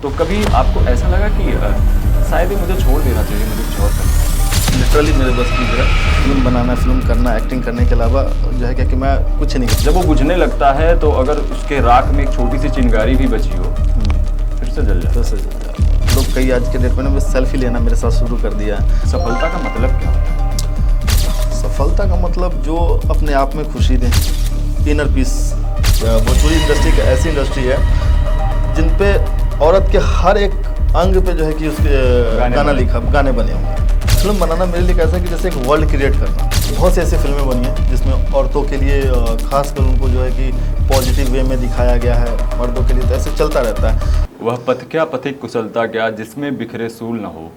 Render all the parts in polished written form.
तो कभी आपको ऐसा लगा कि शायद ही मुझे छोड़ देना चाहिए, मुझे कुछ और करना है? लिटरली मेरे बस की जो है फिल्म बनाना, फिल्म करना, एक्टिंग करने के अलावा जो है क्या कि मैं कुछ नहीं जब वो बुझने लगता है तो अगर उसके राख में एक छोटी सी चिंगारी भी बची हो फिर से जल जाता तो सर लोग कई आज के डेट में ना सेल्फी लेना मेरे साथ शुरू कर दिया है। है। सफलता का मतलब क्या होता है? सफलता का मतलब जो अपने आप में खुशी दे, इनर पीस। भोजपुरी इंडस्ट्री एक ऐसी इंडस्ट्री है जिन पे औरत के हर एक अंग पे जो है कि उसके गाने बने होंगे। फिल्म बनाना मेरे लिए कैसा है कि जैसे एक वर्ल्ड क्रिएट करना। बहुत सी ऐसी फिल्में बनी हैं जिसमें औरतों के लिए खासकर उनको जो है कि पॉजिटिव वे में दिखाया गया है, मर्दों के लिए तो ऐसे चलता रहता है। वह पथ क्या पथिक कुशलता क्या जिसमें बिखरे सूल न हो,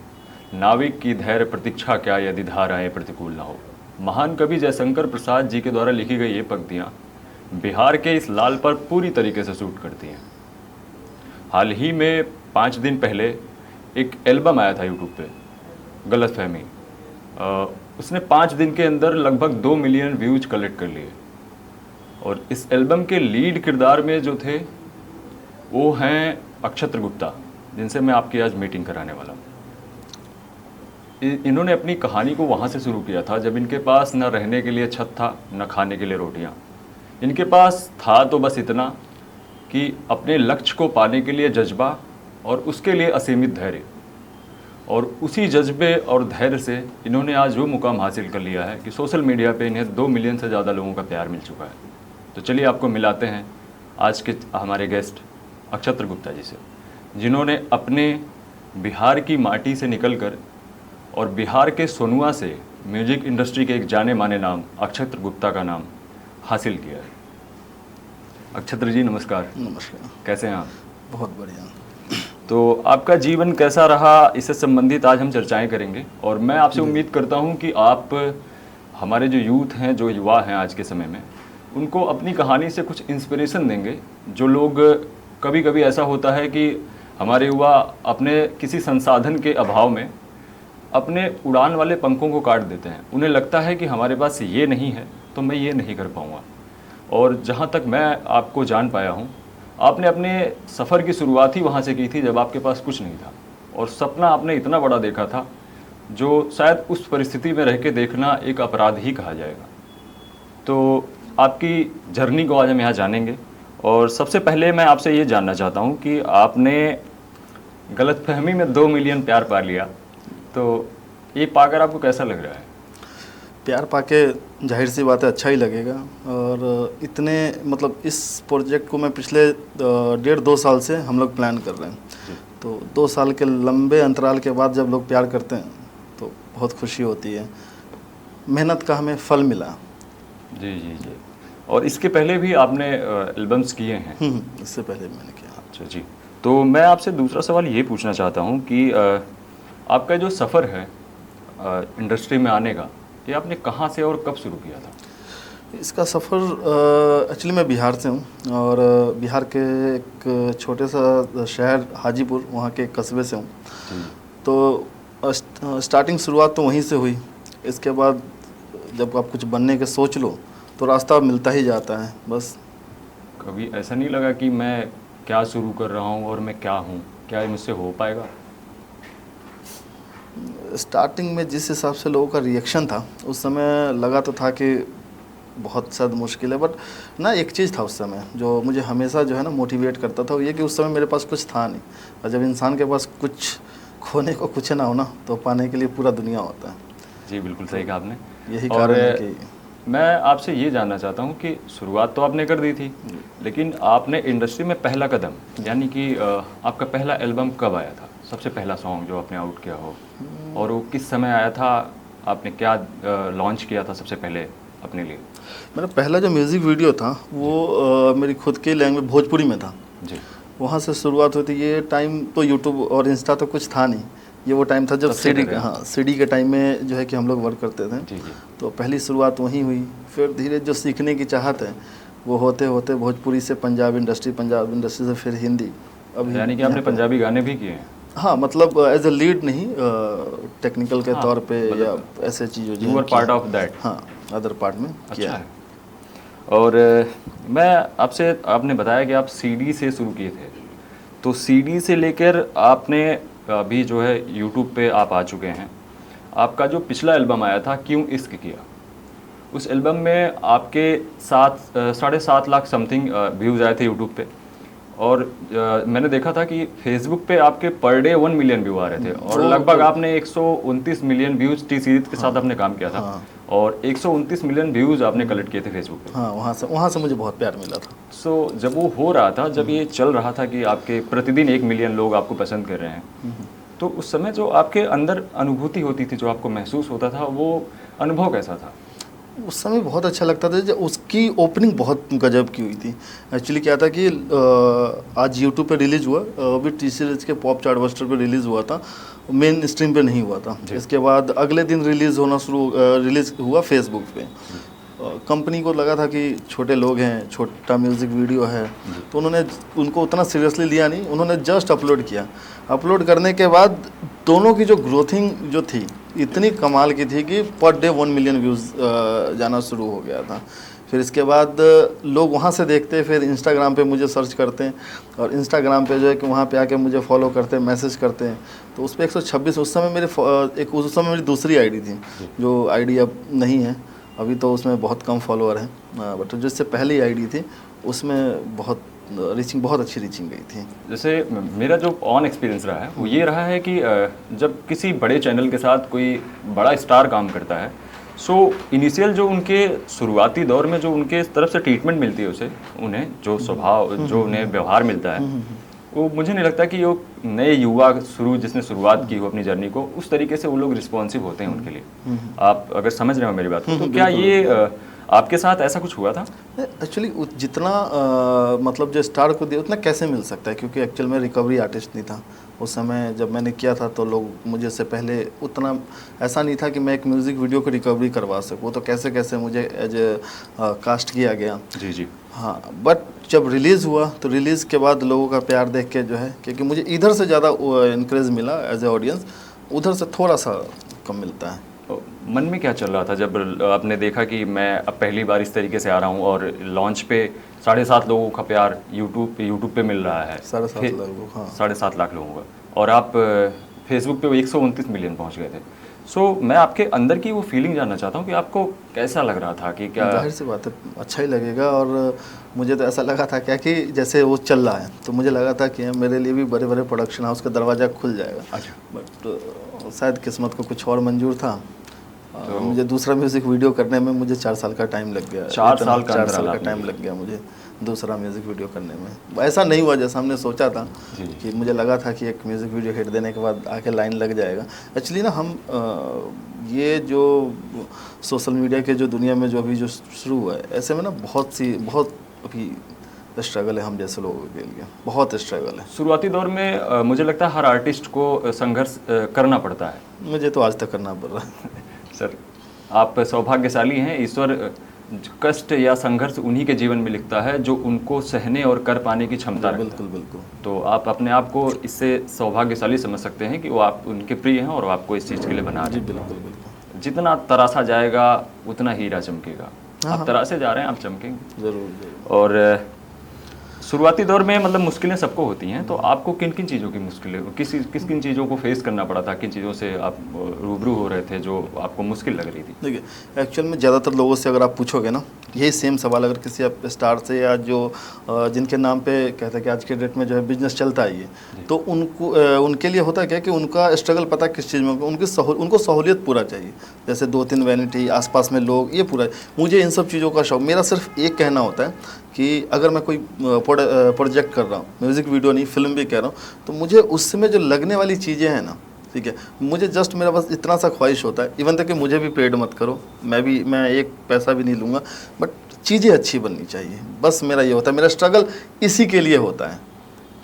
नाविक की धैर्य प्रतीक्षा क्या यदि धाराएं प्रतिकूल न हो। महान कवि जयशंकर प्रसाद जी के द्वारा लिखी गई ये पंक्तियाँ बिहार के इस लाल पर पूरी तरीके से सूट करती हैं। हाल ही में 5 दिन पहले एक एल्बम आया था यूट्यूब पे, गलतफहमी। उसने 5 दिन के अंदर लगभग 2 मिलियन व्यूज कलेक्ट कर लिए। और इस एल्बम के लीड किरदार में जो थे वो हैं अक्षत्र गुप्ता, जिनसे मैं आपकी आज मीटिंग कराने वाला हूँ। इन्होंने अपनी कहानी को वहाँ से शुरू किया था जब इनके पास न रहने के लिए छत था, न खाने के लिए रोटियाँ। इनके पास था तो बस इतना कि अपने लक्ष्य को पाने के लिए जज्बा और उसके लिए असीमित धैर्य। और उसी जज्बे और धैर्य से इन्होंने आज वो मुकाम हासिल कर लिया है कि सोशल मीडिया पे इन्हें 2 मिलियन से ज़्यादा लोगों का प्यार मिल चुका है। तो चलिए आपको मिलाते हैं आज के हमारे गेस्ट अक्षत्र गुप्ता जी से, जिन्होंने अपने बिहार की माटी से निकलकर और बिहार के सोनुआ से म्यूजिक इंडस्ट्री के एक जाने माने नाम अक्षत्र गुप्ता का नाम हासिल किया है। अक्षत्र जी नमस्कार। नमस्कार। कैसे हैं आप? बहुत बढ़िया। तो आपका जीवन कैसा रहा, इससे संबंधित आज हम चर्चाएं करेंगे। और मैं आपसे उम्मीद करता हूं कि आप हमारे जो यूथ हैं, जो युवा हैं आज के समय में, उनको अपनी कहानी से कुछ इंस्पिरेशन देंगे। जो लोग कभी कभी ऐसा होता है कि हमारे युवा अपने किसी संसाधन के अभाव में अपने उड़ान वाले पंखों को काट देते हैं। उन्हें लगता है कि हमारे पास ये नहीं है तो मैं ये नहीं कर पाऊँगा। और जहाँ तक मैं आपको जान पाया हूँ, आपने अपने सफ़र की शुरुआत ही वहाँ से की थी जब आपके पास कुछ नहीं था। और सपना आपने इतना बड़ा देखा था जो शायद उस परिस्थिति में रह के देखना एक अपराध ही कहा जाएगा। तो आपकी जर्नी को आज हम यहाँ जानेंगे। और सबसे पहले मैं आपसे ये जानना चाहता हूँ कि आपने गलतफहमी में 2 मिलियन प्यार पा लिया, तो ये पाकर आपको कैसा लग रहा है? प्यार पाके जाहिर सी बात है अच्छा ही लगेगा। और इतने मतलब इस प्रोजेक्ट को मैं पिछले 1.5-2 साल से हम लोग प्लान कर रहे हैं। तो 2 साल के लंबे अंतराल के बाद जब लोग प्यार करते हैं तो बहुत खुशी होती है। मेहनत का हमें फल मिला। जी जी जी। और इसके पहले भी आपने एल्बम्स किए हैं? इससे पहले मैंने किया। अच्छा जी। तो मैं आपसे दूसरा सवाल ये पूछना चाहता हूँ कि आपका जो सफ़र है इंडस्ट्री में आने का, ये आपने कहाँ से और कब शुरू किया था? इसका सफ़र एक्चुअली मैं बिहार से हूँ और बिहार के एक छोटे सा शहर हाजीपुर, वहाँ के एक कस्बे से हूँ। तो स्टार्टिंग शुरुआत तो वहीं से हुई। इसके बाद जब आप कुछ बनने के सोच लो तो रास्ता मिलता ही जाता है बस। कभी ऐसा नहीं लगा कि मैं क्या शुरू कर रहा हूँ और मैं क्या हूँ, क्या ये मुझसे हो पाएगा? स्टार्टिंग में जिस हिसाब से लोगों का रिएक्शन था उस समय लगा तो था कि बहुत शायद मुश्किल है। बट ना एक चीज़ था उस समय जो मुझे हमेशा जो है ना मोटिवेट करता था, वो ये कि उस समय मेरे पास कुछ था नहीं। और जब इंसान के पास कुछ खोने को कुछ ना हो ना तो पाने के लिए पूरा दुनिया होता है। जी बिल्कुल सही कहा आपने। यही कारण है कि मैं आपसे ये जानना चाहता हूँ कि शुरुआत तो आपने कर दी थी, लेकिन आपने इंडस्ट्री में पहला कदम यानी कि आपका पहला एल्बम कब आया था? सबसे पहला सॉन्ग जो आपने आउट किया हो, और वो किस समय आया था? आपने क्या लॉन्च किया था सबसे पहले अपने लिए? मेरा पहला जो म्यूज़िक वीडियो था वो मेरी खुद की लैंग्वेज भोजपुरी में था जी। वहाँ से शुरुआत हुई थी। ये टाइम तो यूट्यूब और इंस्टा तो कुछ था नहीं। ये वो टाइम था जब सीडी के टाइम में जो है कि हम लोग वर्क करते थे। जी जी। तो पहली शुरुआत वहीं हुई। फिर धीरे जो सीखने की चाहत है वो होते होते भोजपुरी से पंजाब इंडस्ट्री से फिर हिंदी। अभी यानी कि आपने पंजाबी गाने भी किए हैं? हाँ, मतलब एज ए लीड नहीं, टेक्निकल के तौर पे या ऐसे चीज़ों you are part of that. हाँ, अदर पार्ट में किया है। और मैं आपसे, आपने बताया कि आप सीडी से शुरू किए थे, तो सीडी से लेकर आपने अभी जो है यूट्यूब पे आप आ चुके हैं। आपका जो पिछला एल्बम आया था क्यों इश्क किया, उस एल्बम में आपके 7.5 लाख समथिंग व्यूज़ आए थे यूट्यूब पे, और मैंने देखा था कि फेसबुक पे आपके पर डे 1 मिलियन व्यू आ रहे थे, और लगभग आपने 129 मिलियन व्यूज़ टी सीरीज के साथ आपने काम किया था। और 129 मिलियन व्यूज़ आपने कलेक्ट किए थे फेसबुक पे। हाँ, वहाँ से मुझे बहुत प्यार मिला था। सो जब वो हो रहा था, जब ये चल रहा था कि आपके प्रतिदिन 1 मिलियन लोग आपको पसंद कर रहे हैं, तो उस समय जो आपके अंदर अनुभूति होती थी, जो आपको महसूस होता था, वो अनुभव कैसा था? उस समय बहुत अच्छा लगता था। जब उसकी ओपनिंग बहुत गजब की हुई थी। एक्चुअली क्या था कि आज यूट्यूब पे रिलीज़ हुआ, अभी टी सीरीज के पॉप चार्ट बस्टर पे रिलीज़ हुआ था, मेन स्ट्रीम पे नहीं हुआ था। इसके बाद अगले दिन रिलीज़ हुआ फेसबुक पे। कंपनी को लगा था कि छोटे लोग हैं, छोटा म्यूज़िक वीडियो है, तो उन्होंने उनको उतना सीरियसली लिया नहीं, उन्होंने जस्ट अपलोड किया। अपलोड करने के बाद दोनों की जो ग्रोथिंग जो थी इतनी कमाल की थी कि पर डे 1 मिलियन व्यूज़ जाना शुरू हो गया था। फिर इसके बाद लोग वहाँ से देखते, फिर इंस्टाग्राम पे मुझे सर्च करते हैं, और इंस्टाग्राम पे जो है कि वहाँ पे आके मुझे फॉलो करते हैं, मैसेज करते हैं। तो उस पर 126 उस समय मेरी दूसरी आईडी थी, जो आईडी अब नहीं है, अभी तो उसमें बहुत कम फॉलोअर हैं, बट जिससे पहली आईडी थी उसमें बहुत अच्छी रीचिंग गई थी। जैसे मेरा जो ऑन एक्सपीरियंस रहा है वो ये रहा है कि जब किसी बड़े चैनल के साथ कोई बड़ा स्टार काम करता है, सो इनिशियल जो उनके शुरुआती दौर में जो उनके तरफ से ट्रीटमेंट मिलती है उन्हें जो स्वभाव, जो उन्हें व्यवहार मिलता है, वो मुझे नहीं लगता कि वो नए युवा जिसने शुरुआत की हो अपनी जर्नी को, उस तरीके से वो लोग रिस्पॉन्सिव होते हैं उनके लिए। आप अगर समझ रहे हो मेरी बात को, तो क्या ये आपके साथ ऐसा कुछ हुआ था? एक्चुअली जितना मतलब जो स्टार को दिया उतना कैसे मिल सकता है, क्योंकि एक्चुअल में रिकवरी आर्टिस्ट नहीं था उस समय जब मैंने किया था। तो लोग मुझे से पहले उतना ऐसा नहीं था कि मैं एक म्यूज़िक वीडियो को रिकवरी करवा सकूँ, तो कैसे कैसे मुझे एज कास्ट किया गया। जी जी। हाँ, बट जब रिलीज़ हुआ तो रिलीज़ के बाद लोगों का प्यार देख के जो है, क्योंकि मुझे इधर से ज़्यादा इनक्रेज मिला एज ए ऑडियंस, उधर से थोड़ा सा कम मिलता है। मन में क्या चल रहा था जब आपने देखा कि मैं अब पहली बार इस तरीके से आ रहा हूँ और लॉन्च पे 7.5 लोगों का प्यार यूट्यूब पे मिल रहा है, 7.5 लाख, हाँ 7.5 लाख लोगों का, और आप फेसबुक पे 129 मिलियन पहुँच गए थे। सो मैं आपके अंदर की वो फीलिंग जानना चाहता हूँ कि आपको कैसा लग रहा था? कि क्या जाहिर सी बात है अच्छा ही लगेगा, और मुझे तो ऐसा लगा था क्या कि जैसे वो चल रहा है तो मुझे लगा था कि मेरे लिए भी बड़े बड़े प्रोडक्शन हाउस का दरवाज़ा खुल जाएगा। अच्छा। बट शायद किस्मत को कुछ और मंजूर था। तो मुझे दूसरा म्यूज़िक वीडियो करने में मुझे 4 साल का टाइम लग गया। 4 साल का टाइम लग गया मुझे दूसरा म्यूज़िक वीडियो करने में। ऐसा नहीं हुआ जैसा हमने सोचा था कि मुझे लगा था कि एक म्यूज़िक वीडियो हिट देने के बाद आके लाइन लग जाएगा। एक्चुअली ना हम ये जो सोशल मीडिया के जो दुनिया में जो अभी जो शुरू हुआ है, ऐसे में ना बहुत अभी स्ट्रगल है हम जैसे लोगों के लिए, बहुत स्ट्रगल है। शुरुआती दौर में मुझे लगता है हर आर्टिस्ट को संघर्ष करना पड़ता है। मुझे तो आज तक करना पड़ रहा है। सर, आप सौभाग्यशाली हैं। ईश्वर कष्ट या संघर्ष उन्हीं के जीवन में लिखता है जो उनको सहने और कर पाने की क्षमता रखता है। बिल्कुल बिल्कुल। तो आप अपने आप को इससे सौभाग्यशाली समझ सकते हैं कि वो आप उनके प्रिय हैं और आपको इस चीज़ के लिए बना रहे हैं। बिल्कुल बिल्कुल। जितना तरासा जाएगा उतना हीरा चमकेगा। आप तरासे जा रहे हैं, आप चमकेंगे ज़रूर। और शुरुआती दौर में मतलब मुश्किलें सबको होती हैं, तो आपको किन किन चीज़ों की मुश्किलें, किन चीज़ों को फेस करना पड़ा था, किन चीज़ों से आप रूबरू हो रहे थे जो आपको मुश्किल लग रही थी? देखिए, एक्चुअल में ज़्यादातर लोगों से अगर आप पूछोगे ना, यही सेम सवाल अगर किसी आप स्टार से या जो जिनके नाम पे कहते हैं कि आज के डेट में जो है बिजनेस चलता है ये, तो उनके लिए होता क्या कि उनका स्ट्रगल पता किस चीज़ में, उनको सहूलियत पूरा चाहिए। जैसे 2-3 वैनिटी, आसपास में लोग, ये पूरा। मुझे इन सब चीज़ों का शौक, मेरा सिर्फ एक कहना होता है कि अगर मैं कोई प्रोजेक्ट कर रहा हूँ, म्यूज़िक वीडियो नहीं, फिल्म भी कह रहा हूँ, तो मुझे उसमें जो लगने वाली चीज़ें हैं ना, ठीक है, मुझे जस्ट मेरा बस इतना सा ख्वाहिश होता है, इवन तक कि मुझे भी पेड मत करो, मैं एक पैसा भी नहीं लूँगा, बट चीज़ें अच्छी बननी चाहिए। बस मेरा ये होता है, मेरा स्ट्रगल इसी के लिए होता है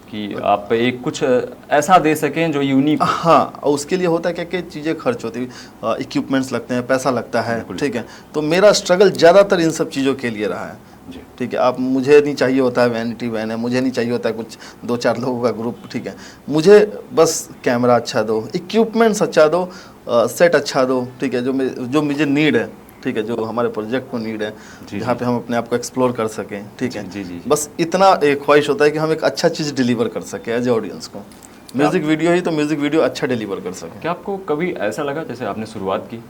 कि आप एक कुछ ऐसा दे सकें जो यूनिक। हाँ, और उसके लिए होता है क्या चीज़ें खर्च होती है, इक्विपमेंट्स लगते हैं, पैसा लगता है, ठीक है। तो मेरा स्ट्रगल ज़्यादातर इन सब चीज़ों के लिए रहा है, ठीक है। आप मुझे नहीं चाहिए होता है वैनिटी वैन है, मुझे नहीं चाहिए होता है कुछ 2-4 लोगों का ग्रुप, ठीक है। मुझे बस कैमरा अच्छा दो, इक्विपमेंट्स अच्छा दो, सेट अच्छा दो, ठीक है, जो मुझे नीड है ठीक है, जो हमारे प्रोजेक्ट को नीड है, जी, जहाँ पे हम अपने आप को एक्सप्लोर कर सकें, ठीक है। जी, जी, जी। बस इतना एक ख्वाहिश होता है कि हम एक अच्छा चीज़ डिलीवर कर सकें एज ए ऑडियंस को। म्यूज़िक वीडियो ही तो म्यूज़िक वीडियो अच्छा डिलीवर कर सकें। क्या आपको कभी ऐसा लगा, जैसे आपने शुरुआत की,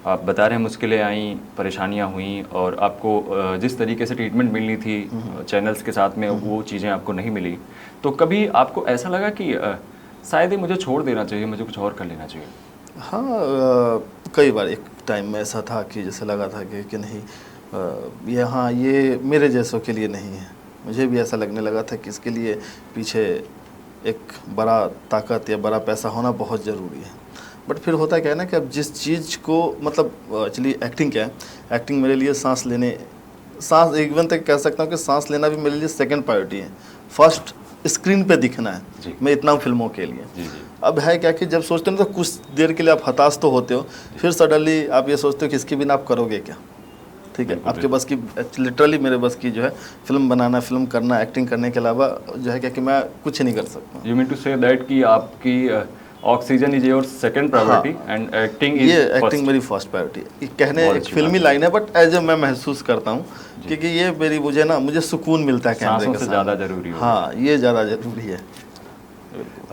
आप बता रहे हैं मुश्किलें आई, परेशानियां हुई और आपको जिस तरीके से ट्रीटमेंट मिलनी थी चैनल्स के साथ में वो चीज़ें आपको नहीं मिली, तो कभी आपको ऐसा लगा कि शायद ही मुझे छोड़ देना चाहिए, मुझे कुछ और कर लेना चाहिए? हाँ, कई बार एक टाइम में ऐसा था कि जैसे लगा था कि नहीं, ये हाँ ये मेरे जैसों के लिए नहीं है। मुझे भी ऐसा लगने लगा था कि इसके लिए पीछे एक बड़ा ताकत या बड़ा पैसा होना बहुत ज़रूरी है। बट फिर होता क्या है ना कि अब जिस चीज़ को मतलब एक्चुअली एक्टिंग क्या है, एक्टिंग मेरे लिए सांस इवन तक कह सकता हूँ कि सांस लेना भी मेरे लिए सेकंड प्रायोरिटी है। फर्स्ट स्क्रीन पे दिखना है, मैं इतना हूँ फिल्मों के लिए। जी। अब है क्या कि जब सोचते हो तो कुछ देर के लिए आप हताश तो होते हो, फिर सडनली आप ये सोचते हो कि इसके बिना आप करोगे क्या, ठीक है। आपके बस की लिटरली मेरे बस की जो है फिल्म बनाना, फिल्म करना, एक्टिंग करने के अलावा जो है क्या कि मैं कुछ नहीं कर सकता। You mean to say that कि आपकी oxygen is your second priority and acting is ये एक्टिंग मेरी फर्स्ट प्रायोरिटी। ये कहने एक फिल्मी लाइन है बट एज ए मैं महसूस करता हूँ क्योंकि ये मेरी मुझे सुकून मिलता है कैमरे के साथ। ज़्यादा जरूरी है। हाँ, ये ज़्यादा ज़रूरी है।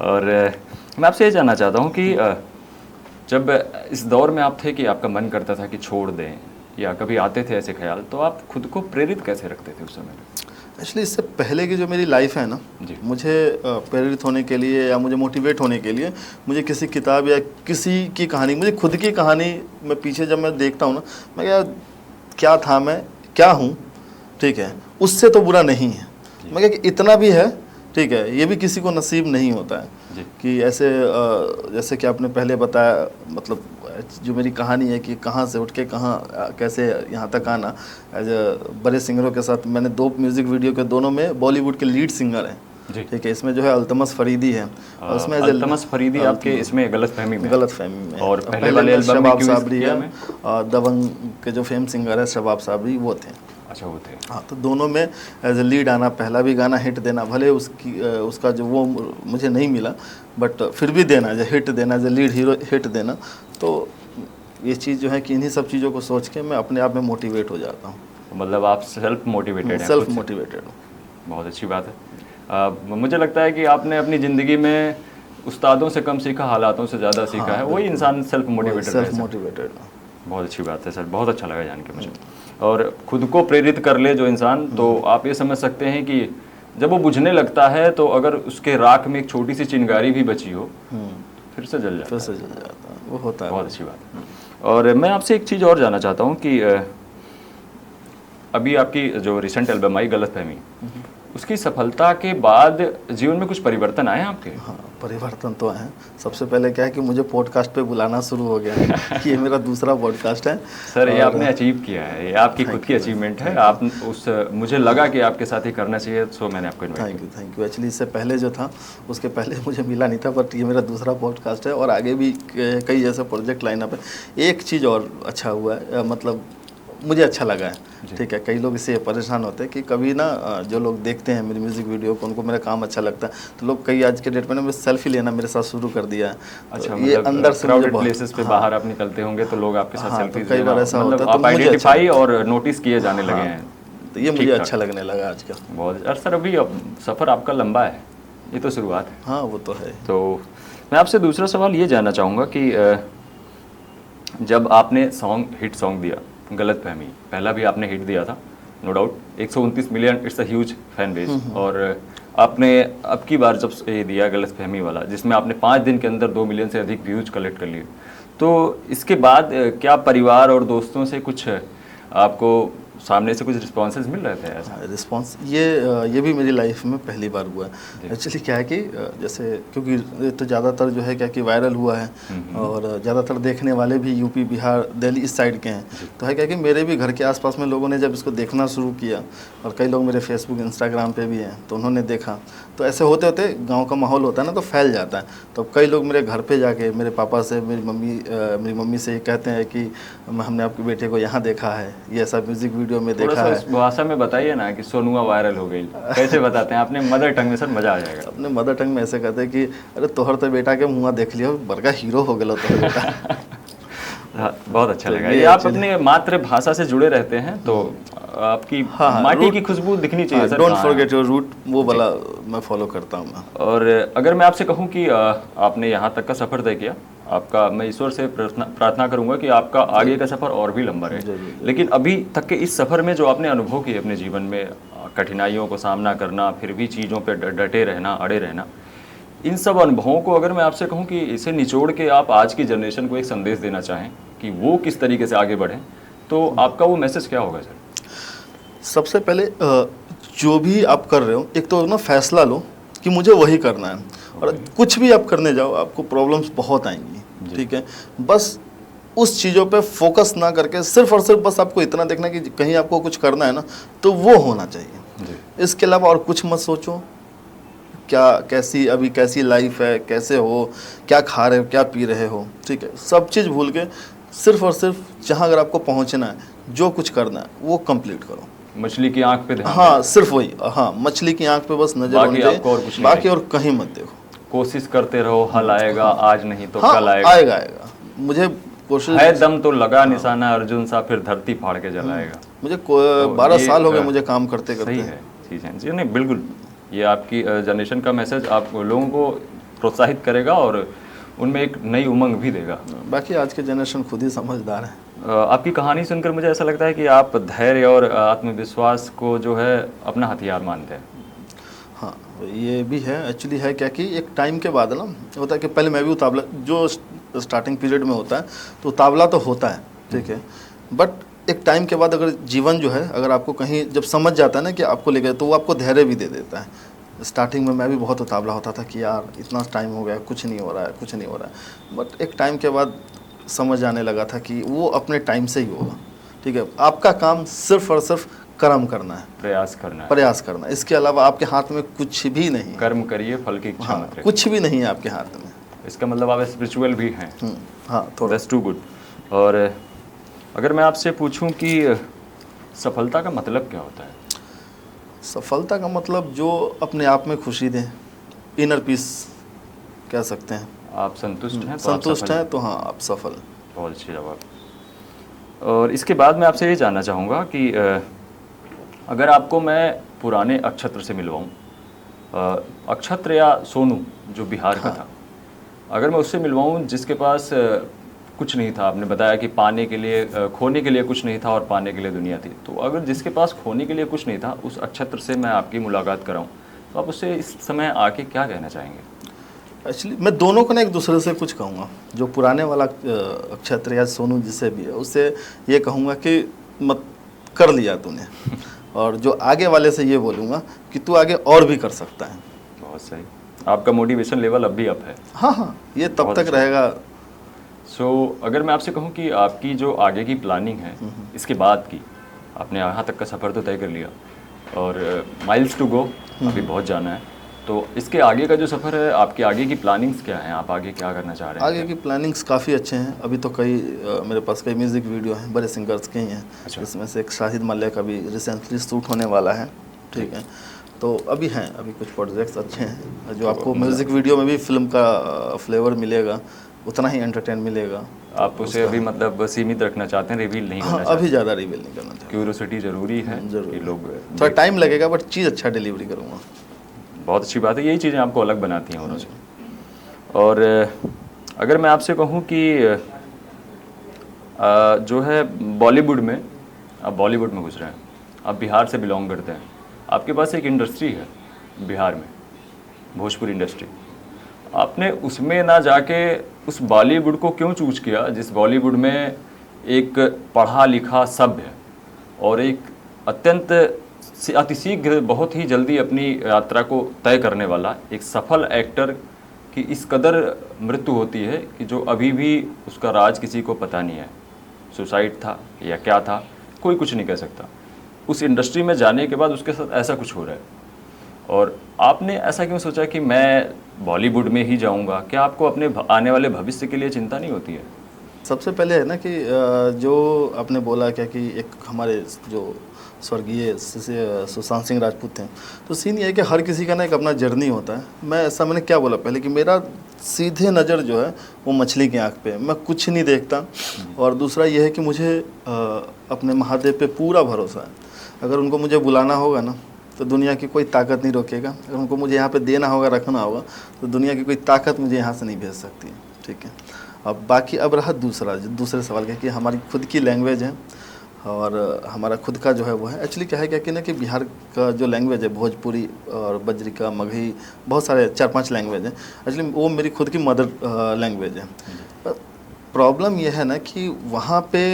और मैं आपसे ये जानना चाहता हूँ कि जब इस दौर में आप थे कि आपका मन करता था कि छोड़ दें या कभी आते थे ऐसे ख्याल, तो आप खुद को प्रेरित कैसे रखते थे उस समय? एक्चुअली इससे पहले की जो मेरी लाइफ है ना, मुझे प्रेरित होने के लिए या मुझे मोटिवेट होने के लिए मुझे किसी किताब या किसी की कहानी, मुझे खुद की कहानी में पीछे जब मैं देखता हूँ ना, मैं क्या था, मैं क्या हूँ, ठीक है, उससे तो बुरा नहीं है। मैं क्या कि इतना भी है, ठीक है, ये भी किसी को नसीब नहीं होता है कि ऐसे जैसे कि आपने पहले बताया, मतलब जो मेरी कहानी है कि कहाँ से उठ के कहाँ कैसे यहाँ तक आना। एज बड़े सिंगरों के साथ मैंने 2 म्यूज़िक वीडियो के, दोनों में बॉलीवुड के लीड सिंगर हैं, ठीक है। इसमें जो है अल्तमस फरीदी है और उसमें अल्तमस फरीदी आपके इसमें गलतफहमी में और पहले वाले एल्बम शबाब साबरी है और दबंग के जो फेम सिंगर है शबाब साबरी, वो थे। अच्छा, वो थे। हाँ, तो दोनों में एज ए लीड आना, पहला भी गाना हिट देना, भले उसका जो वो मुझे नहीं मिला बट फिर भी देना, जो हिट देना, जो लीड हीरो हिट देना, तो ये चीज़ जो है कि इन्हीं सब चीज़ों को सोच के मैं अपने आप में मोटिवेट हो जाता हूँ। मतलब आप सेल्फ मोटिवेटेड हैं? सेल्फ मोटिवेटेड हूँ। बहुत अच्छी बात है। मुझे लगता है कि आपने अपनी ज़िंदगी में उस्तादों से कम सीखा, हालातों से ज़्यादा सीखा है। वही इंसान सेल्फ मोटिवेटेड। बहुत अच्छी बात है सर, बहुत अच्छा लगा जान के मुझे। और खुद को प्रेरित कर ले जो इंसान, तो आप ये समझ सकते हैं कि जब वो बुझने लगता है तो अगर उसके राख में एक छोटी सी चिंगारी भी बची हो, फिर से जल जाता है, वो होता है। बहुत अच्छी बात। और मैं आपसे एक चीज़ और जानना चाहता हूँ कि अभी आपकी जो रिसेंट एल्बम आई गलतफहमी, उसकी सफलता के बाद जीवन में कुछ परिवर्तन आए आपके? हाँ, परिवर्तन तो हैं। सबसे पहले क्या है कि मुझे पॉडकास्ट पे बुलाना शुरू हो गया है कि ये मेरा दूसरा पॉडकास्ट है। सर, ये आपने अचीव किया है, ये आपकी खुद की अचीवमेंट है। आप मुझे लगा कि आपके साथ ही करना चाहिए, सो मैंने आपको इनवाइट किया। Thank you. एक्चुअली इससे पहले जो था, उसके पहले मुझे मिला नहीं था, बट ये मेरा दूसरा पॉडकास्ट है और आगे भी कई ऐसे प्रोजेक्ट लाइनअप है। एक चीज़ और अच्छा हुआ है, मतलब मुझे अच्छा लगा है, ठीक है। कई लोग इससे परेशान होते हैं कि कभी ना जो लोग देखते हैं मेरी म्यूज़िक वीडियो को, उनको मेरा काम अच्छा लगता है, तो लोग कई आज के डेट में ना सेल्फी लेना मेरे साथ शुरू कर दिया है। अच्छा, तो ये अंदर से क्राउडेड प्लेसेस पे बाहर आप निकलते होंगे तो लोग आपके साथ सेल्फी कई बार ऐसा होता है, आप आइडेंटिफाई और नोटिस किए जाने लगे हैं, तो ये मुझे अच्छा लगने लगा आज का। बहुत। और सर, अभी सफ़र आपका लंबा है, ये तो शुरुआत है। हाँ, वो तो है। तो मैं आपसे दूसरा सवाल ये जानना चाहूँगा कि जब आपने हिट सॉन्ग दिया गलतफहमी, पहला भी आपने हिट दिया था, no doubt, 129 million, it's a huge fan base. और आपने अब की बार जब ये दिया गलतफहमी वाला, जिसमें आपने 5 दिन के अंदर 2 मिलियन से अधिक व्यूज कलेक्ट कर लिए, तो इसके बाद क्या परिवार और दोस्तों से कुछ आपको सामने से कुछ रिस्पॉन्सेज मिल रहे थे? ऐसा रिस्पॉन्स ये भी मेरी लाइफ में पहली बार हुआ है। एक्चुअली क्या है कि जैसे क्योंकि तो ज़्यादातर जो है क्या कि वायरल हुआ है और ज़्यादातर देखने वाले भी यूपी, बिहार, दिल्ली इस साइड के हैं, तो है क्या कि मेरे भी घर के आसपास में लोगों ने जब इसको देखना शुरू किया, और कई लोग मेरे फेसबुक, इंस्टाग्राम पे भी हैं, तो उन्होंने देखा, तो ऐसे होते होते गाँव का माहौल होता है ना, तो फैल जाता है। तो कई लोग मेरे घर पर जाके मेरे पापा से, मेरी मम्मी से ये कहते हैं कि हमने आपके बेटे को यहाँ देखा है, ये ऐसा म्यूज़िक वीडियो में देखा है। भाषा में बताइए ना कि सोनुआ वायरल हो गई, कैसे बताते हैं? अपने मदर टंग में सर मजा आ जाएगा। अपने मदर टंग में ऐसे कहते हैं कि अरे तोहर तो बेटा के मुँह देख लियो, बड़का हीरो हो गया तो बेटा। हाँ, बहुत अच्छा तो लगा। ये ये आप actually- अपने मातृभाषा से जुड़े रहते हैं तो आपकी हाँ, माटी root- की खुशबू दिखनी चाहिए सर। डोंट कहाँ है। फॉरगेट योर रूट, वो वाला मैं फॉलो करता हूँ मैं। और अगर मैं आपसे कहूं कि आपने यहाँ तक का सफ़र तय किया, आपका मैं ईश्वर से प्रार्थना करूंगा कि आपका आगे का सफ़र और भी लंबा रहे। लेकिन अभी तक के इस सफ़र में जो आपने अनुभव किए अपने जीवन में, कठिनाइयों को सामना करना, फिर भी चीज़ों पे डटे रहना, अड़े रहना, इन सब अनुभवों को अगर मैं आपसे कहूं कि इसे निचोड़ के आप आज की जनरेशन को एक संदेश देना चाहें कि वो किस तरीके से आगे बढ़ें, तो आपका वो मैसेज क्या होगा सर? सबसे पहले जो भी आप कर रहे हो, एक तो ना फैसला लो कि मुझे वही करना है। और कुछ भी आप करने जाओ आपको प्रॉब्लम्स बहुत आएंगी, ठीक है। बस उस चीज़ों पे फोकस ना करके सिर्फ और सिर्फ बस आपको इतना देखना कि कहीं आपको कुछ करना है ना, तो वो होना चाहिए। इसके अलावा और कुछ मत सोचो, क्या कैसी लाइफ है, कैसे हो, क्या खा रहे हो, क्या पी रहे हो, ठीक है। सब चीज़ भूल के सिर्फ और सिर्फ जहाँ अगर आपको पहुँचना है, जो कुछ करना है वो कंप्लीट करो। मछली की आंख पे ध्यान हाँ, सिर्फ वही, हाँ, मछली की आंख पे बस नजर होनी चाहिए, आपको और कुछ नहीं बाकी और कहीं मत देखो। कोशिश करते रहो, हल आएगा, आज नहीं तो हाँ, कल आएगा। आएगा। मुझे कोशिश है दम तो लगा निशाना अर्जुन सा, फिर धरती फाड़ के जलाएगा। मुझे 12 साल हो गए मुझे काम करते सही करते। है, ठीक है जी। नहीं, बिल्कुल ये आपकी जनरेशन का मैसेज आप लोगों को प्रोत्साहित करेगा और उनमें एक नई उमंग भी देगा। बाकी आज के जनरेशन खुद ही समझदार है। आपकी कहानी सुनकर मुझे ऐसा लगता है कि आप धैर्य और आत्मविश्वास को जो है अपना हथियार मानते हैं। हाँ, ये भी है। एक्चुअली है क्या कि एक टाइम के बाद ना होता है कि पहले मैं भी उतावला, जो स्टार्टिंग पीरियड में होता है तो उतावला तो होता है, ठीक है। बट एक टाइम के बाद अगर जीवन जो है, अगर आपको कहीं जब समझ जाता है ना कि आपको लेकर, तो वो आपको धैर्य भी दे देता है। स्टार्टिंग में मैं भी बहुत उतावला होता था कि यार इतना टाइम हो गया, कुछ नहीं हो रहा है, कुछ नहीं हो रहा है। बट एक टाइम के बाद समझ आने लगा था कि वो अपने टाइम से ही होगा, ठीक है। आपका काम सिर्फ और सिर्फ कर्म करना है, प्रयास करना है। इसके अलावा आपके हाथ में कुछ भी नहीं। कर्म करिए, फल की इच्छा मत रखिए। कुछ भी नहीं है आपके हाथ में। इसका मतलब आप स्पिरिचुअल भी हैं। हाँ, थोड़ा। That's too good. और अगर मैं आपसे पूछूं कि सफलता का मतलब क्या होता है? सफलता का मतलब जो अपने आप में खुशी दे, इनर पीस कह सकते हैं। आप संतुष्ट हैं? संतुष्ट हैं तो हाँ, आप सफल। बहुत अच्छी जवाब। और इसके बाद मैं आपसे ये जानना चाहूँगा कि अगर आपको मैं पुराने अक्षत्र से मिलवाऊँ, अक्षत्र या सोनू जो बिहार का था, अगर मैं उससे मिलवाऊँ जिसके पास कुछ नहीं था, आपने बताया कि पाने के लिए, खोने के लिए कुछ नहीं था और पाने के लिए दुनिया थी, तो अगर जिसके पास खोने के लिए कुछ नहीं था उस अक्षत्र से मैं आपकी मुलाकात कराऊँ, तो आप उससे इस समय आके क्या कहना चाहेंगे? एक्चुअली मैं दोनों को ना एक दूसरे से कुछ कहूँगा। जो पुराने वाला अक्षत्र या सोनू जिसे भी है, उससे ये कहूँगा कि मत कर लिया तूने। और जो आगे वाले से ये बोलूँगा कि तू आगे और भी कर सकता है। बहुत सही। आपका मोटिवेशन लेवल अब भी अप है। हाँ, ये तब तक रहेगा। अगर मैं आपसे कहूँ कि आपकी जो आगे की प्लानिंग है इसके बाद की, आपने यहाँ तक का सफ़र तो तय कर लिया और माइल्स टू गो, अभी बहुत जाना है, तो इसके आगे का जो सफ़र है, आपके आगे की प्लानिंग्स क्या हैं? आप आगे क्या करना चाह रहे हैं? आगे की प्लानिंग्स काफ़ी अच्छे हैं। अभी तो मेरे पास कई म्यूज़िक वीडियो हैं, बड़े सिंगर्स के ही हैं। अच्छा। इसमें से एक शाहिद मलिक का भी रिसेंटली शूट होने वाला है, ठीक है। तो अभी कुछ प्रोजेक्ट्स अच्छे हैं। जो आपको म्यूज़िक वीडियो में भी फिल्म का फ्लेवर मिलेगा, उतना ही एंटरटेन मिलेगा। आप उसे अभी मतलब सीमित रखना चाहते हैं, रिवील नहीं करना हाँ, चाहते? अभी ज़्यादा रिवील नहीं करना चाहते। क्यूरियोसिटी ज़रूरी है कि लोग, थोड़ा टाइम लगेगा बट चीज़ अच्छा डिलीवरी करूँगा। बहुत अच्छी बात है। यही चीज़ें आपको अलग बनाती हैं उन्होंने। और अगर मैं आपसे कहूँ कि जो है बॉलीवुड में, आप बॉलीवुड में घुस रहे हैं, आप बिहार से बिलोंग करते हैं, आपके पास एक इंडस्ट्री है बिहार में, भोजपुरी इंडस्ट्री। आपने उसमें ना जाके उस बॉलीवुड को क्यों चूज किया, जिस बॉलीवुड में एक पढ़ा लिखा सभ्य और एक अत्यंत अतिशीघ्र, बहुत ही जल्दी अपनी यात्रा को तय करने वाला एक सफल एक्टर की इस कदर मृत्यु होती है कि जो अभी भी उसका राज किसी को पता नहीं है, सुसाइड था या क्या था, कोई कुछ नहीं कह सकता। उस इंडस्ट्री में जाने के बाद उसके साथ ऐसा कुछ हो रहा है, और आपने ऐसा क्यों सोचा कि मैं बॉलीवुड में ही जाऊंगा? क्या आपको अपने आने वाले भविष्य के लिए चिंता नहीं होती है? सबसे पहले है ना कि जो आपने बोला क्या कि एक हमारे जो स्वर्गीय सुशांत सिंह राजपूत थे, तो सीन ये है कि हर किसी का ना एक अपना जर्नी होता है। मैं ऐसा मैंने क्या बोला पहले कि मेरा सीधे नज़र जो है वो मछली की आँख पे, मैं कुछ नहीं देखता। और दूसरा ये है कि मुझे अपने महादेव पे पूरा भरोसा है। अगर उनको मुझे बुलाना होगा ना तो दुनिया की कोई ताकत नहीं रोकेगा। अगर उनको मुझे यहाँ पे देना होगा, रखना होगा, तो दुनिया की कोई ताकत मुझे यहाँ से नहीं भेज सकती है। ठीक है, अब बाकी अब रहा दूसरे सवाल का कि हमारी खुद की लैंग्वेज है और हमारा खुद का जो है वो है। एक्चुअली क्या है क्या कि ना कि बिहार का जो लैंग्वेज है भोजपुरी और बजरिका, मगही, बहुत सारे 4-5 लैंग्वेज हैं। एक्चुअली वो मेरी खुद की मदर लैंग्वेज है। प्रॉब्लम ये है ना कि वहाँ पे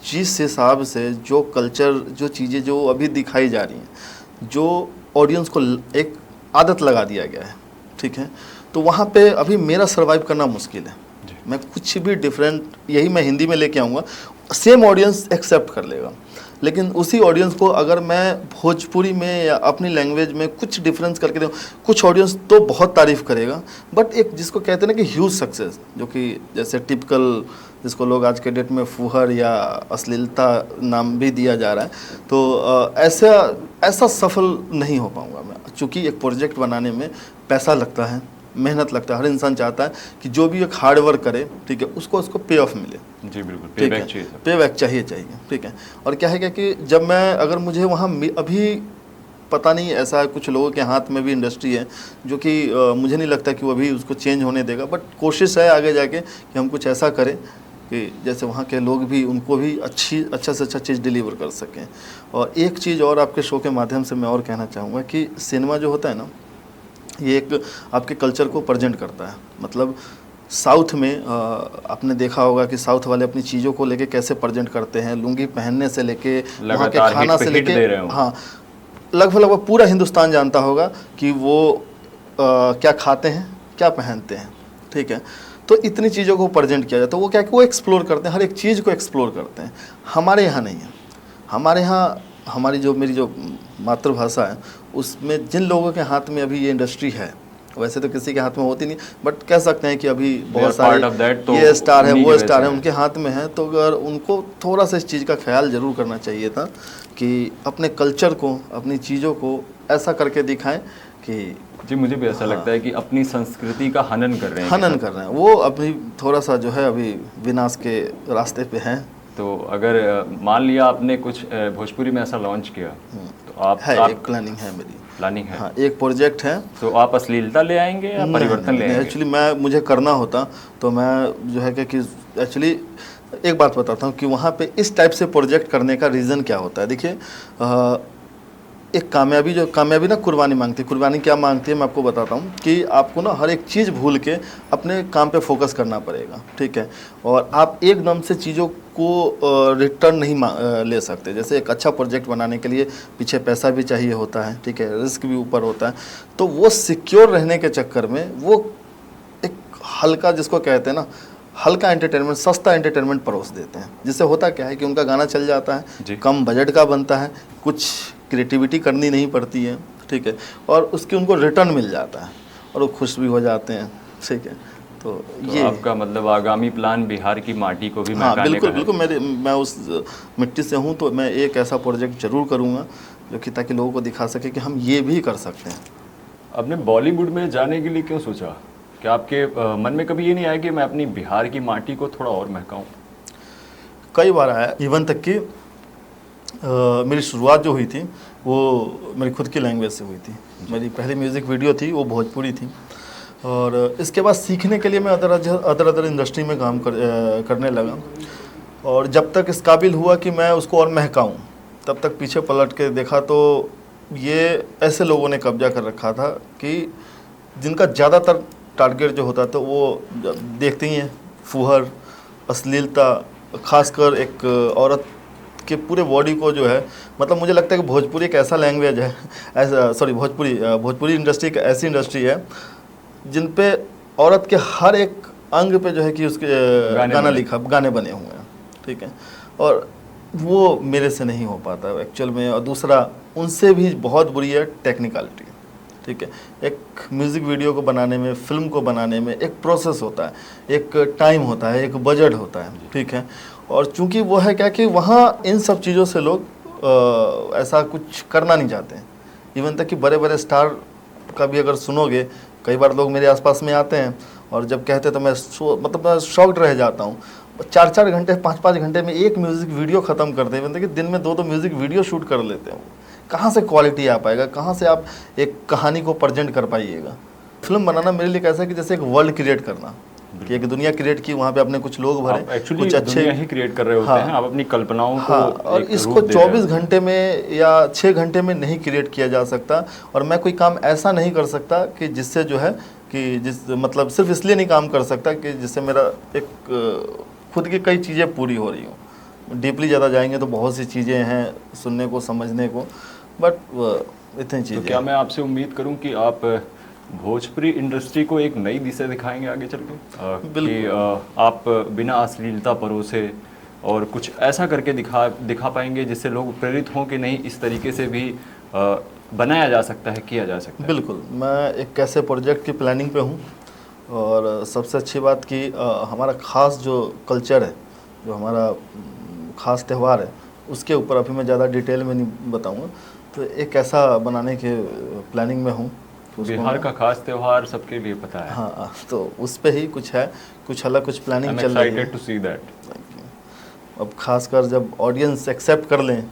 जिस हिसाब से जो कल्चर, जो चीज़ें जो अभी दिखाई जा रही हैं, जो ऑडियंस को एक आदत लगा दिया गया है, ठीक है, तो वहाँ पे अभी मेरा सर्वाइव करना मुश्किल है। मैं कुछ भी डिफरेंट, यही मैं हिंदी में लेके आऊँगा, सेम ऑडियंस एक्सेप्ट कर लेगा। लेकिन उसी ऑडियंस को अगर मैं भोजपुरी में या अपनी लैंग्वेज में कुछ डिफरेंस करके दूँ, कुछ ऑडियंस तो बहुत तारीफ़ करेगा, बट एक जिसको कहते हैं ना कि ह्यूज सक्सेस, जो कि जैसे टिपिकल जिसको लोग आज के डेट में फुहर या अश्लीलता नाम भी दिया जा रहा है, तो ऐसा सफल नहीं हो पाऊँगा मैं। चूँकि एक प्रोजेक्ट बनाने में पैसा लगता है, मेहनत लगता है। हर इंसान चाहता है कि जो भी एक हार्ड वर्क करे, ठीक है, उसको पे ऑफ मिले। जी बिल्कुल, पे बैक चाहिए, पे बैक चाहिए, ठीक है। और क्या है क्या कि जब मैं, अगर मुझे वहाँ अभी पता नहीं, ऐसा है कुछ लोगों के हाथ में भी इंडस्ट्री है जो कि मुझे नहीं लगता कि वो अभी उसको चेंज होने देगा, बट कोशिश है आगे जाके कि हम कुछ ऐसा करें कि जैसे वहाँ के लोग भी, उनको भी अच्छा से अच्छा चीज़ डिलीवर कर सकें। और एक चीज़ और आपके शो के माध्यम से मैं और कहना चाहूँगा कि सिनेमा जो होता है ना, ये एक आपके कल्चर को प्रेजेंट करता है। मतलब साउथ में आपने देखा होगा कि साउथ वाले अपनी चीज़ों को लेके कैसे प्रेजेंट करते हैं, लुंगी पहनने से लेके, वहाँ के खाना से लेके, हाँ, लगभग पूरा हिंदुस्तान जानता होगा कि वो क्या खाते हैं, क्या पहनते हैं, ठीक है। तो इतनी चीज़ों को प्रेजेंट किया जाता है, वो क्या कि वो एक्सप्लोर करते हैं, हर एक चीज़ को एक्सप्लोर करते हैं। हमारे यहाँ नहीं है। हमारे यहाँ मेरी जो मातृभाषा है, उसमें जिन लोगों के हाथ में अभी ये इंडस्ट्री है, वैसे तो किसी के हाथ में होती नहीं, बट कह सकते हैं कि अभी बहुत सारे ये स्टार है, वो स्टार है, उनके हाथ में है। तो अगर उनको थोड़ा सा इस चीज़ का ख्याल ज़रूर करना चाहिए था कि अपने कल्चर को, अपनी चीज़ों को ऐसा करके दिखाएं कि जी, मुझे भी ऐसा लगता है कि अपनी संस्कृति का हनन कर रहे हैं, वो अभी थोड़ा सा जो है अभी विनाश के रास्ते पे हैं। तो अगर मान लिया आपने कुछ भोजपुरी में ऐसा लॉन्च किया, तो आप एक प्लानिंग है मेरी, प्लानिंग है, हाँ, एक प्रोजेक्ट है। तो आप अश्लीलता ले आएंगे या परिवर्तन ले आएंगे? एक्चुअली मुझे करना होता तो मैं जो है कि एक्चुअली एक बात बताता हूँ कि वहाँ पे इस टाइप से प्रोजेक्ट करने का रीज़न क्या होता है। देखिए, एक कामयाबी ना कुर्बानी मांगती है। कुर्बानी क्या मांगती है मैं आपको बताता हूँ कि आपको ना हर एक चीज़ भूल के अपने काम पे फोकस करना पड़ेगा, ठीक है। और आप एकदम से चीज़ों को रिटर्न नहीं ले सकते। जैसे एक अच्छा प्रोजेक्ट बनाने के लिए पीछे पैसा भी चाहिए होता है, ठीक है, रिस्क भी ऊपर होता है। तो वो सिक्योर रहने के चक्कर में वो एक हल्का, जिसको कहते हैं ना, हल्का एंटरटेनमेंट, सस्ता एंटरटेनमेंट परोस देते हैं। जिससे होता क्या है कि उनका गाना चल जाता है, कम बजट का बनता है, कुछ क्रिएटिविटी करनी नहीं पड़ती है, ठीक है, और उसकी उनको रिटर्न मिल जाता है और वो खुश भी हो जाते हैं, ठीक है। तो ये आपका मतलब आगामी प्लान बिहार की माटी को भी महकाने का है? बिल्कुल, मैं उस मिट्टी से हूँ, तो मैं एक ऐसा प्रोजेक्ट जरूर करूँगा जो कि ताकि लोगों को दिखा सके कि हम ये भी कर सकते हैं। आपने बॉलीवुड में जाने के लिए क्यों सोचा? क्या आपके मन में कभी ये नहीं आया कि मैं अपनी बिहार की माटी को थोड़ा और महकाऊं? कई बार आया, इवन तक कि मेरी शुरुआत जो हुई थी वो मेरी खुद की लैंग्वेज से हुई थी। मेरी पहली म्यूज़िक वीडियो थी वो भोजपुरी थी, और इसके बाद सीखने के लिए मैं अदर इंडस्ट्री में काम करने लगा। और जब तक इस काबिल हुआ कि मैं उसको और महकाऊं, तब तक पीछे पलट के देखा तो ये ऐसे लोगों ने कब्जा कर रखा था कि जिनका ज़्यादातर टारगेट जो होता था वो देखते ही हैं फुहर, अश्लीलता, खासकर एक औरत के पूरे बॉडी को जो है, मतलब मुझे लगता है कि भोजपुरी एक ऐसा लैंग्वेज है, भोजपुरी इंडस्ट्री एक ऐसी इंडस्ट्री है जिन पे औरत के हर एक अंग पे जो है कि उसके गाने बने हुए हैं, ठीक है। और वो मेरे से नहीं हो पाता एक्चुअल में। और दूसरा, उनसे भी बहुत बुरी है टेक्निकलिटी, ठीक है। एक म्यूज़िक वीडियो को बनाने में, फिल्म को बनाने में एक प्रोसेस होता है, एक टाइम होता है, एक बजट होता है, ठीक है। और चूंकि वो है क्या कि वहाँ इन सब चीज़ों से लोग ऐसा कुछ करना नहीं चाहते हैं। इवन तक कि बड़े बड़े स्टार का भी अगर सुनोगे, कई बार लोग मेरे आसपास में आते हैं और जब कहते हैं तो मैं मैं शॉक्ड रह जाता हूँ। 4-4 घंटे 5-5 घंटे में एक म्यूज़िक वीडियो ख़त्म करते हैं, कि दिन में 2-2 म्यूज़िक वीडियो शूट कर लेते हैं। कहाँ से क्वालिटी आ पाएगा, कहाँ से आप एक कहानी को प्रेजेंट कर पाइएगा। फिल्म बनाना मेरे लिए कैसा है कि जैसे एक वर्ल्ड क्रिएट करना, कि एक दुनिया क्रिएट की, वहाँ पे आपने कुछ लोग भरे, कुछ अच्छे ही क्रिएट कर रहे होते हैं, आप अपनी कल्पनाओं को और इसको 24 घंटे में या 6 घंटे में नहीं क्रिएट किया जा सकता। और मैं कोई काम ऐसा नहीं कर सकता कि जिससे जो है कि मतलब सिर्फ इसलिए नहीं काम कर सकता कि जिससे मेरा एक खुद की कई चीज़ें पूरी हो रही हों। डीपली ज़्यादा जाएंगे तो बहुत सी चीज़ें हैं सुनने को, समझने को, बट इतनी चीज़ें। तो क्या मैं आपसे उम्मीद करूं कि आप भोजपुरी इंडस्ट्री को एक नई दिशा दिखाएंगे आगे चल के, कि आप बिना अश्लीलता परोसे और कुछ ऐसा करके दिखा पाएंगे जिससे लोग प्रेरित हों कि नहीं, इस तरीके से भी बनाया जा सकता है, किया जा सकता है। बिल्कुल, मैं एक ऐसे प्रोजेक्ट की प्लानिंग पे हूँ। और सबसे अच्छी बात कि हमारा ख़ास जो कल्चर है, जो हमारा ख़ास त्यौहार है, उसके ऊपर अभी मैं ज़्यादा डिटेल में नहीं बताऊँगा। तो एक ऐसा बनाने के प्लानिंग में हूँ। बिहार का खास त्यौहार सबके लिए पता है। हाँ, तो उस पे ही कुछ है, कुछ अलग, कुछ प्लानिंग चल रही है। To see that. अब खासकर जब ऑडियंस एक्सेप्ट कर लें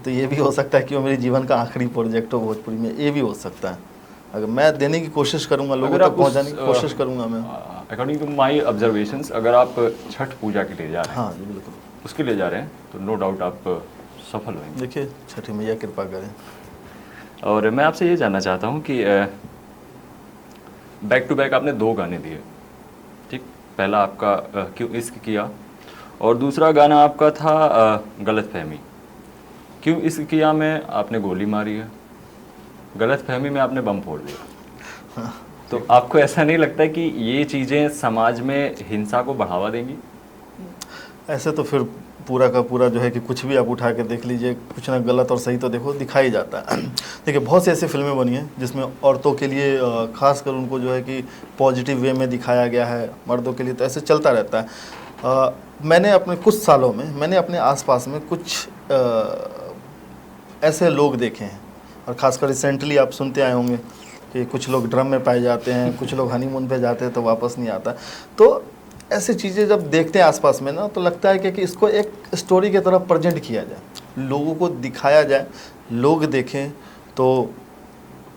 तो ये भी हो सकता है कि वो मेरे जीवन का आखिरी प्रोजेक्ट हो भोजपुरी में, ये भी हो सकता है। अगर मैं देने की कोशिश करूँगा, लोगों तक पहुँचाने की कोशिश करूँगा मैं। अकॉर्डिंग टू माई ऑब्जर्वेशंस, अगर आप छठ पूजा के लिए जा रहे हैं, हाँ जी बिल्कुल, उसके लिए जा रहे हैं, तो नो डाउट आप सफल होंगे। देखिए, छठी मैया कृपा करें। और मैं आपसे ये जानना चाहता हूँ कि बैक टू बैक आपने 2 गाने दिए, ठीक। पहला आपका क्यों इश्क किया, और दूसरा गाना आपका था गलतफहमी। क्यों इश्क किया में आपने गोली मारी है, गलतफहमी में आपने बम फोड़ दिया। तो आपको ऐसा नहीं लगता कि ये चीज़ें समाज में हिंसा को बढ़ावा देंगी? ऐसे तो फिर पूरा का पूरा जो है कि कुछ भी आप उठा के देख लीजिए, कुछ ना गलत और सही तो देखो दिखाई जाता है। देखिए, बहुत सी ऐसी फिल्में बनी हैं जिसमें औरतों के लिए खासकर उनको जो है कि पॉजिटिव वे में दिखाया गया है, मर्दों के लिए तो ऐसे चलता रहता है। मैंने अपने कुछ सालों में मैंने अपने आसपास में कुछ ऐसे लोग देखे हैं, और ख़ासकर रिसेंटली आप सुनते आए होंगे कि कुछ लोग ड्रम में पाए जाते हैं, कुछ लोग हनीमून पे जाते हैं तो वापस नहीं आता। तो ऐसी चीज़ें जब देखते हैं आसपास में ना, तो लगता है कि इसको एक स्टोरी की तरह प्रेजेंट किया जाए, लोगों को दिखाया जाए, लोग देखें, तो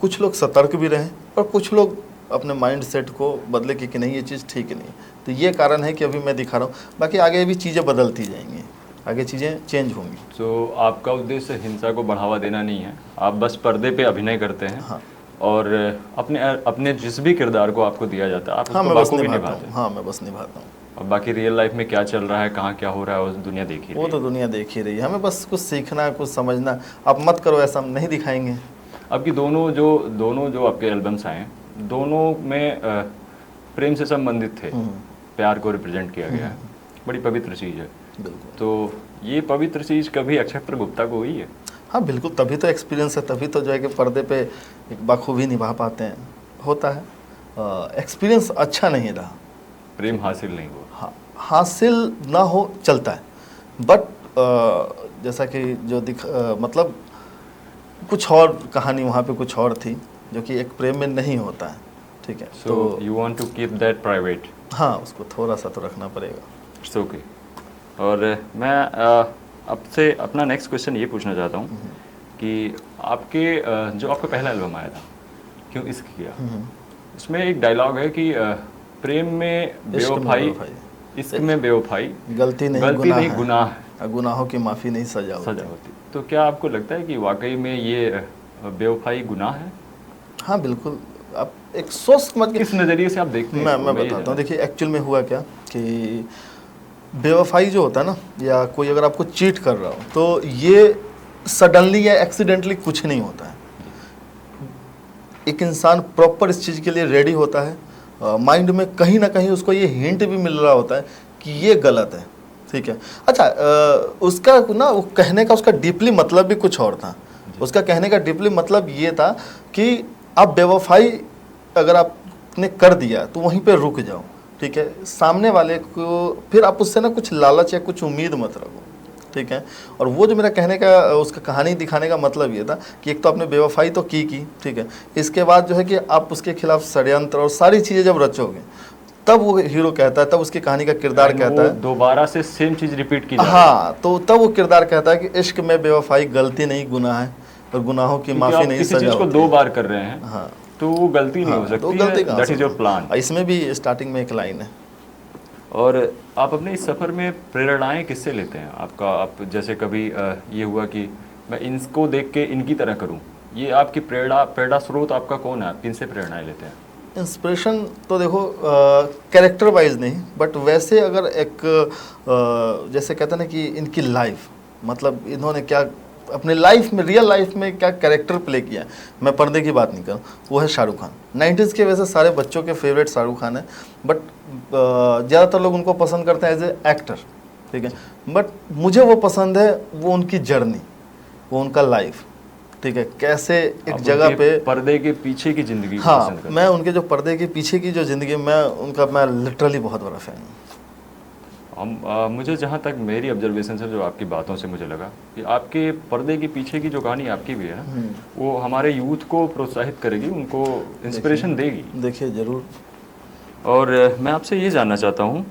कुछ लोग सतर्क भी रहें और कुछ लोग अपने माइंड सेट को बदले कि नहीं ये चीज़ ठीक नहीं। तो ये कारण है कि अभी मैं दिखा रहा हूँ, बाकी आगे भी चीज़ें बदलती जाएंगी, आगे चीज़ें चेंज होंगी। तो आपका उद्देश्य हिंसा को बढ़ावा देना नहीं है, आप बस पर्दे पे अभिनय करते हैं। हाँ, और अपने जिस भी किरदार को आपको दिया जाता है आप हाँ, उसको मैं बस बाखूबी निभाता निभाते हूँ। हैं। हाँ, मैं बस निभाता हूँ। और बाकी रियल लाइफ में क्या चल रहा है, कहाँ क्या हो रहा है, वो दुनिया देख ही रही वो है। तो दुनिया देख ही रही है, हमें बस कुछ सीखना, कुछ समझना। आप मत करो ऐसा, हम नहीं दिखाएंगे। आपकी दोनों जो आपके एल्बम्स आए हैं, दोनों में प्रेम से संबंधित थे, प्यार को रिप्रेजेंट किया गया है, बड़ी पवित्र चीज़ है। बिल्कुल। तो ये पवित्र चीज़ कभी अक्षय गुप्ता को हुई है? हाँ बिल्कुल, तभी तो एक्सपीरियंस है, तभी तो जो है कि पर्दे पे एक बाखूबी निभा पाते हैं। होता है, एक्सपीरियंस अच्छा नहीं रहा, प्रेम हासिल नहीं हुआ। हाँ, हासिल ना हो चलता है, बट जैसा कि जो मतलब कुछ और कहानी वहाँ पे कुछ और थी जो कि एक प्रेम में नहीं होता है, ठीक है। तो you want to keep that private? हाँ, उसको थोड़ा सा तो रखना पड़ेगा। It's okay. और मैं आपसे अपना नेक्स्ट क्वेश्चन ये पूछना चाहता हूँ कि आपके जो आपका पहला एल्बम आया था, क्यों इश्क किया, उसमें एक डायलॉग है कि प्रेम में बेवफाई, इश्क में बेवफाई गलती नहीं गुनाह है, गुनाहों की माफ़ी नहीं सजा होती। तो क्या आपको लगता है कि वाकई में ये बेवफाई गुनाह है? हाँ बिल्कुल। आप एक सोच मत, किस नज़रिए से आप देखते हैं? मैं बताता हूँ। देखिए, एक्चुअल में हुआ क्या कि बेवफाई जो होता है ना, या कोई अगर आपको चीट कर रहा हो, तो ये सडनली या एक्सीडेंटली कुछ नहीं होता है। एक इंसान प्रॉपर इस चीज़ के लिए रेडी होता है, माइंड में कहीं ना कहीं उसको ये हिंट भी मिल रहा होता है कि ये गलत है, ठीक है। अच्छा, उसका ना वो कहने का उसका डीपली मतलब भी कुछ और था। उसका कहने का डीपली मतलब ये था कि आप बेवफाई अगर आपने कर दिया तो वहीं पे रुक जाओ, ठीक है। सामने वाले को फिर आप उससे ना कुछ लालच या कुछ उम्मीद मत रखो, ठीक है। और वो जो मेरा कहने का, उसका कहानी दिखाने का मतलब ये था कि एक तो आपने बेवफाई तो की, ठीक है, इसके बाद जो है कि आप उसके खिलाफ षड्यंत्र और सारी चीज़ें जब रचोगे तब वो हीरो कहता है, तब उसकी कहानी का किरदार कहता है दोबारा से सेम चीज़ रिपीट की जाए। हाँ, तो तब वो किरदार कहता है कि इश्क में बेवफाई गलती नहीं गुनाह है और गुनाहों की माफ़ी नहीं किसी सजा चीज़ को होती है। 2 बार कर रहे हैं, हाँ, तो वो गलती नहीं हो तो सकती गलती है, कहाँ दैट से इज योर होगी? प्लान। इसमें भी स्टार्टिंग में एक लाइन है। और आप अपने इस सफ़र में प्रेरणाएं किससे लेते हैं? आप जैसे कभी ये हुआ कि मैं इनको देख के इनकी तरह करूं, ये आपकी प्रेरणा स्रोत आपका कौन है? आप किन से प्रेरणाएं लेते हैं? इंस्पिरेशन तो देखो कैरेक्टर वाइज नहीं, बट वैसे अगर एक जैसे कहते हैं ना कि इनकी लाइफ, मतलब इन्होंने क्या अपने लाइफ में, रियल लाइफ में क्या कैरेक्टर प्ले किया है। मैं पर्दे की बात नहीं करूँ, वो है शाहरुख खान। 90s के वैसे सारे बच्चों के फेवरेट शाहरुख खान है, बट ज़्यादातर लोग उनको पसंद करते हैं एज ए एक्टर, ठीक है। बट मुझे वो पसंद है, वो उनकी जर्नी, वो उनका लाइफ, ठीक है, कैसे एक जगह पे पर्दे के पीछे की ज़िंदगी। हाँ, मैं उनके जो पर्दे के पीछे की जो ज़िंदगी, मैं लिटरली बहुत बड़ा फ़ैन हूँ। मुझे जहाँ तक मेरी ऑब्जर्वेशन से, जो आपकी बातों से मुझे लगा कि आपके पर्दे के पीछे की जो कहानी आपकी भी है ना, वो हमारे यूथ को प्रोत्साहित करेगी, उनको इंस्पिरेशन देगी। देखिए ज़रूर। और मैं आपसे ये जानना चाहता हूँ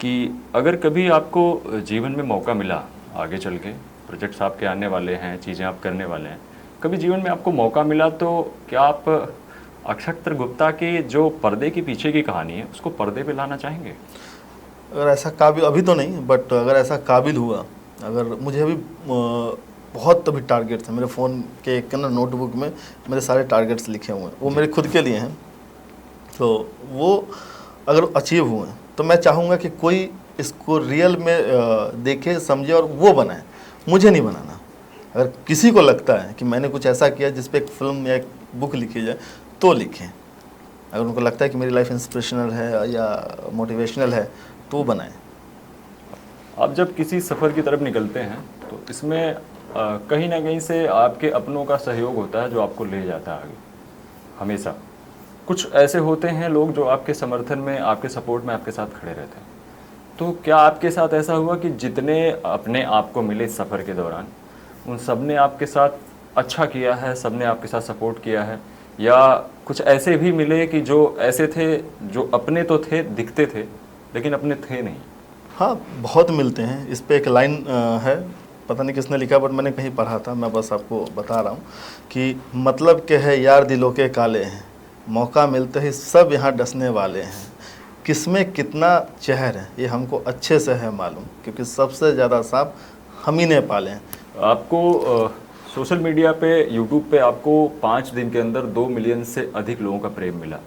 कि अगर कभी आपको जीवन में मौका मिला, आगे चल के प्रोजेक्ट्स आपके आने वाले हैं, चीज़ें आप करने वाले हैं, कभी जीवन में आपको मौका मिला तो क्या आप अक्षत्र गुप्ता के जो पर्दे के पीछे की कहानी है उसको पर्दे पे लाना चाहेंगे? अगर ऐसा काबिल, अभी तो नहीं, बट अगर ऐसा काबिल हुआ, अगर मुझे अभी बहुत अभी टारगेट्स हैं मेरे फ़ोन के एक ना नोटबुक में, मेरे सारे टारगेट्स लिखे हुए हैं, वो मेरे खुद के लिए हैं। तो वो अगर अचीव हुए तो मैं चाहूँगा कि कोई इसको रियल में देखे, समझे और वो बनाए, मुझे नहीं बनाना। अगर किसी को लगता है कि मैंने कुछ ऐसा किया जिस पे एक फिल्म या एक बुक लिखी जाए तो लिखें। अगर उनको लगता है कि मेरी लाइफ इंस्पिरेशनल है या मोटिवेशनल है तो बनाएं। आप जब किसी सफ़र की तरफ निकलते हैं तो इसमें कहीं ना कहीं से आपके अपनों का सहयोग होता है जो आपको ले जाता है आगे। हमेशा कुछ ऐसे होते हैं लोग जो आपके समर्थन में, आपके सपोर्ट में आपके साथ खड़े रहते हैं। तो क्या आपके साथ ऐसा हुआ कि जितने अपने आप को मिले इस सफ़र के दौरान, उन सब ने आपके साथ अच्छा किया है, सब ने आपके साथ सपोर्ट किया है, या कुछ ऐसे भी मिले कि जो ऐसे थे जो अपने तो थे, दिखते थे, लेकिन अपने थे नहीं? हाँ, बहुत मिलते हैं। इस पे एक लाइन है, पता नहीं किसने लिखा, बट मैंने कहीं पढ़ा था, मैं बस आपको बता रहा हूँ कि मतलब के है यार दिलों के काले हैं, मौका मिलते ही सब यहाँ डसने वाले हैं, किसमें कितना जहर है ये हमको अच्छे से है मालूम, क्योंकि सबसे ज़्यादा सांप हम ही ने पाले हैं। आपको सोशल मीडिया पे, यूट्यूब पे आपको 5 दिन के अंदर 2 मिलियन से अधिक लोगों का प्रेम मिला,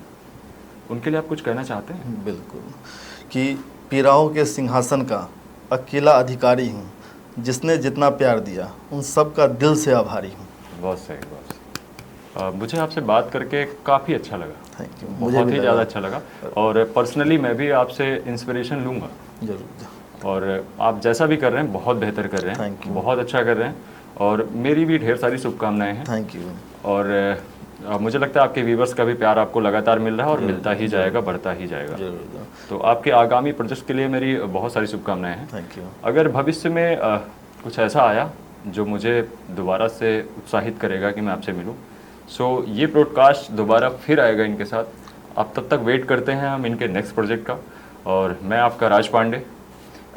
उनके लिए आप कुछ कहना चाहते हैं? बिल्कुल, कि पीराओं के सिंहासन का अकेला अधिकारी हूँ, जिसने जितना प्यार दिया उन सब का दिल से आभारी हूँ। बहुत सही, बहुत सही। मुझे आपसे बात करके काफ़ी अच्छा लगा। थैंक यू, बहुत ही ज़्यादा अच्छा लगा। और पर्सनली मैं भी आपसे इंस्पिरेशन लूँगा जरूर। और आप जैसा भी कर रहे हैं बहुत बेहतर कर रहे हैं, थैंक यू, बहुत अच्छा कर रहे हैं, और मेरी भी ढेर सारी शुभकामनाएं हैं। Thank you. और मुझे लगता है आपके व्यूवर्स का भी प्यार आपको लगातार मिल रहा है और मिलता ही जाएगा, बढ़ता ही जाएगा। तो आपके आगामी प्रोजेक्ट के लिए मेरी बहुत सारी शुभकामनाएं हैं। Thank you. अगर भविष्य में कुछ ऐसा आया जो मुझे दोबारा से उत्साहित करेगा कि मैं आपसे मिलूं, सो ये ब्रॉडकास्ट दोबारा फिर आएगा इनके साथ। आप तब तक वेट करते हैं हम इनके नेक्स्ट प्रोजेक्ट का। और मैं आपका राज पांडे,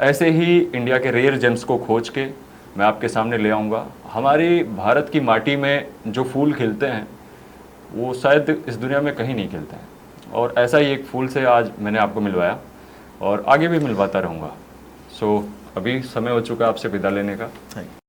ऐसे ही इंडिया के रेयर जेम्स को खोज के मैं आपके सामने ले आऊँगा। हमारी भारत की माटी में जो फूल खिलते हैं वो शायद इस दुनिया में कहीं नहीं खिलते हैं, और ऐसा ही एक फूल से आज मैंने आपको मिलवाया और आगे भी मिलवाता रहूँगा। सो अभी समय हो चुका आपसे विदा लेने का। Thank you.